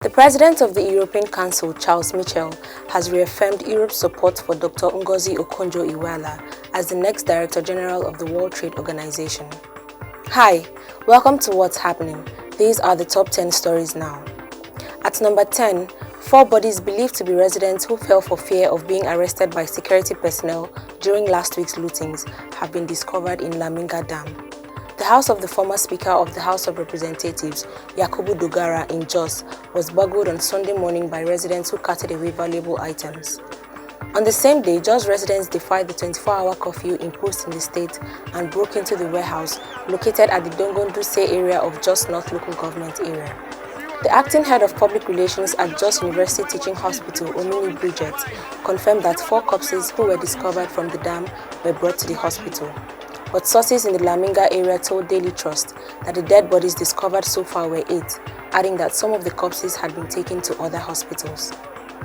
The President of the European Council, Charles Michel, has reaffirmed Europe's support for Dr. Ngozi Okonjo-Iweala as the next Director General of the World Trade Organization. Hi, welcome to What's Happening. These are the top 10 stories now. At number 10, 4 bodies believed to be residents who fell for fear of being arrested by security personnel during last week's lootings have been discovered in Laminga Dam. The house of the former Speaker of the House of Representatives, Yakubu Dogara in Jos, was burgled on Sunday morning by residents who carted away valuable items. On the same day, Jos residents defied the 24-hour curfew imposed in the state and broke into the warehouse located at the Dongonduse area of Jos North Local Government area. The acting head of public relations at Jos University Teaching Hospital, Omini Bridget, confirmed that 4 corpses who were discovered from the dam were brought to the hospital. But sources in the Laminga area told Daily Trust that the dead bodies discovered so far were 8, adding that some of the corpses had been taken to other hospitals.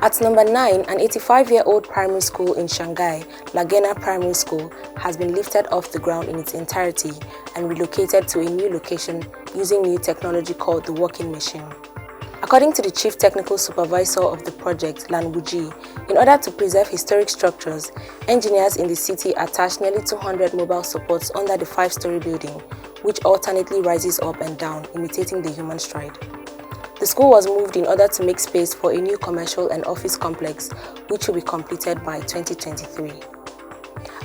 At number 9, an 85-year-old primary school in Shanghai, Lagena Primary School, has been lifted off the ground in its entirety and relocated to a new location using new technology called the walking machine. According to the Chief Technical Supervisor of the project, Lan Wuji, in order to preserve historic structures, engineers in the city attached nearly 200 mobile supports under the 5-story building, which alternately rises up and down, imitating the human stride. The school was moved in order to make space for a new commercial and office complex, which will be completed by 2023.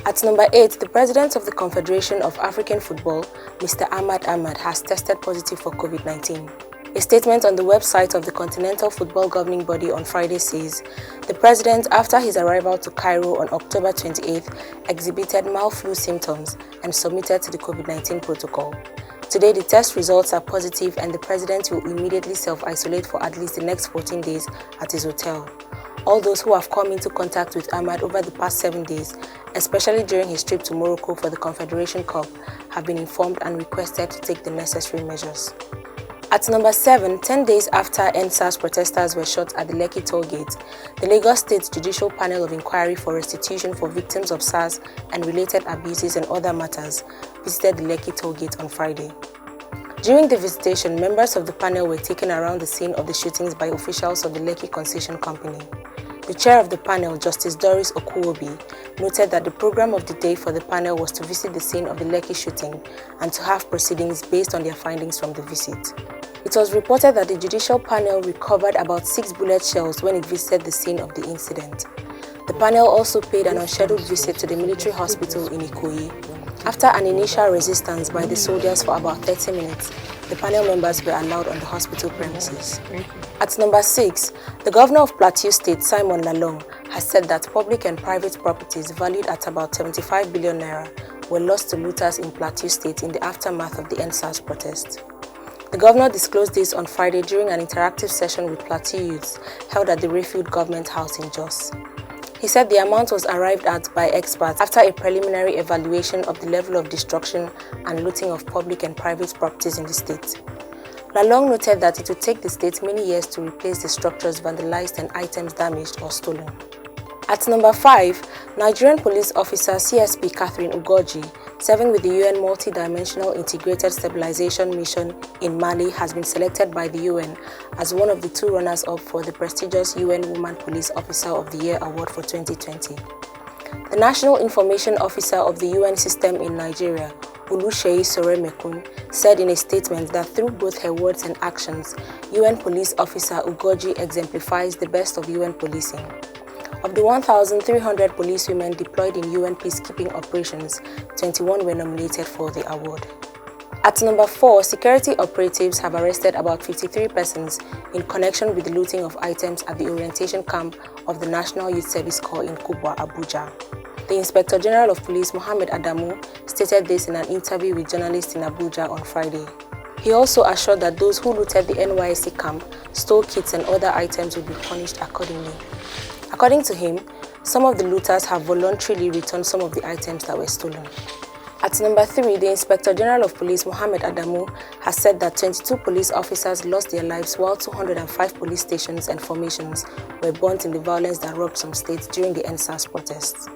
At number 8, the President of the Confederation of African Football, Mr. Ahmad Ahmad, has tested positive for COVID-19. A statement on the website of the Continental Football Governing Body on Friday says, the President, after his arrival to Cairo on October 28th, exhibited mild flu symptoms and submitted to the COVID-19 protocol. Today, the test results are positive and the President will immediately self-isolate for at least the next 14 days at his hotel. All those who have come into contact with Ahmad over the past 7 days, especially during his trip to Morocco for the Confederation Cup, have been informed and requested to take the necessary measures. At number 7, 10 days after NSAS protesters were shot at the Lekki toll gate, the Lagos State Judicial Panel of Inquiry for Restitution for Victims of SARS and Related Abuses and Other Matters visited the Lekki toll gate on Friday. During the visitation, members of the panel were taken around the scene of the shootings by officials of the Lekki Concession Company. The chair of the panel, Justice Doris Okuwobi, noted that the program of the day for the panel was to visit the scene of the Lekki shooting and to have proceedings based on their findings from the visit. It was reported that the judicial panel recovered about 6 bullet shells when it visited the scene of the incident. The panel also paid an unscheduled visit to the military hospital in Ikoyi. After an initial resistance by the soldiers for about 30 minutes, the panel members were allowed on the hospital premises. At number 6, the governor of Plateau State, Simon Lalong, has said that public and private properties valued at about 75 billion naira were lost to looters in Plateau State in the aftermath of the NSAS protest. The governor disclosed this on Friday during an interactive session with Plateau youths held at the Rayfield Government House in Jos. He said the amount was arrived at by experts after a preliminary evaluation of the level of destruction and looting of public and private properties in the state. Lalong noted that it would take the state many years to replace the structures vandalized and items damaged or stolen. At number 5, Nigerian police officer CSP Catherine Ugoji, serving with the UN Multi-Dimensional Integrated Stabilization Mission in Mali, has been selected by the UN as one of the 2 runners-up for the prestigious UN Woman Police Officer of the Year Award for 2020. The National Information Officer of the UN system in Nigeria, Oluseyi Soremekun, said in a statement that through both her words and actions, UN Police Officer Ugoji exemplifies the best of UN policing. Of the 1,300 policewomen deployed in UN peacekeeping operations, 21 were nominated for the award. At number 4, security operatives have arrested about 53 persons in connection with the looting of items at the orientation camp of the National Youth Service Corps in Kubwa, Abuja. The Inspector General of Police, Mohammed Adamu, stated this in an interview with journalists in Abuja on Friday. He also assured that those who looted the NYSC camp, stole kits and other items will be punished accordingly. According to him, some of the looters have voluntarily returned some of the items that were stolen. At number 3, the Inspector General of Police, Mohammed Adamu, has said that 22 police officers lost their lives while 205 police stations and formations were burnt in the violence that rocked some states during the NSAS protests.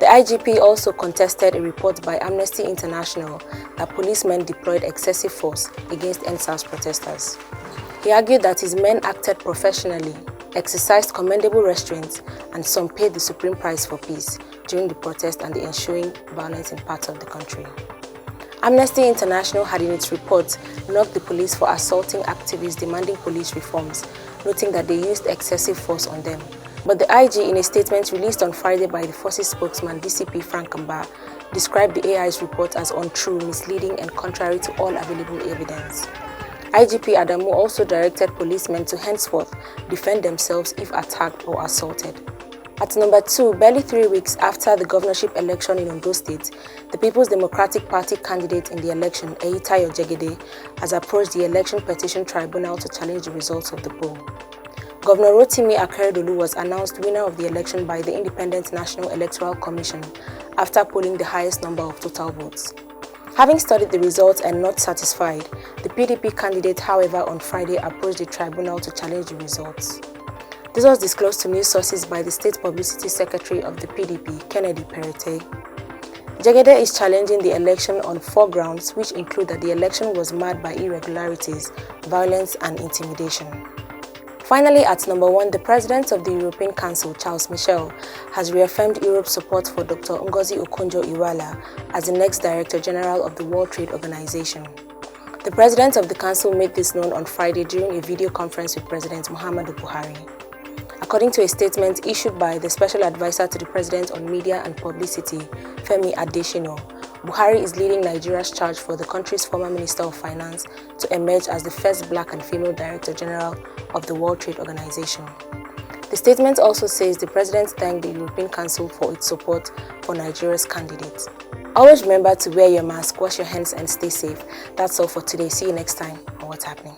The IGP also contested a report by Amnesty International that policemen deployed excessive force against NSAS protesters. He argued that his men acted professionally, exercised commendable restraint, and some paid the supreme price for peace during the protest and the ensuing violence in parts of the country. Amnesty International had in its report knocked the police for assaulting activists demanding police reforms, noting that they used excessive force on them. But the IG, in a statement released on Friday by the force's spokesman DCP Frank Kamba, described the AI's report as untrue, misleading, and contrary to all available evidence. IGP Adamu also directed policemen to henceforth defend themselves if attacked or assaulted. At number 2, barely 3 weeks after the governorship election in Ondo State, the People's Democratic Party candidate in the election, Eyitayo Jegede, has approached the Election Petition Tribunal to challenge the results of the poll. Governor Rotimi Akeredolu was announced winner of the election by the Independent National Electoral Commission after polling the highest number of total votes. Having studied the results and not satisfied, the PDP candidate, however, on Friday approached the tribunal to challenge the results. This was disclosed to news sources by the State Publicity Secretary of the PDP, Kennedy Perete. Jegede is challenging the election on 4 grounds, which include that the election was marred by irregularities, violence, and intimidation. Finally, at number 1, the President of the European Council, Charles Michel, has reaffirmed Europe's support for Dr. Ngozi Okonjo-Iweala as the next Director General of the World Trade Organization. The President of the Council made this known on Friday during a video conference with President Muhammadu Buhari. According to a statement issued by the Special Advisor to the President on Media and Publicity, Femi Adesina, Buhari is leading Nigeria's charge for the country's former Minister of Finance to emerge as the first black and female Director General of the World Trade Organization. The statement also says the President thanked the European Council for its support for Nigeria's candidate. Always remember to wear your mask, wash your hands, and stay safe. That's all for today. See you next time on What's Happening.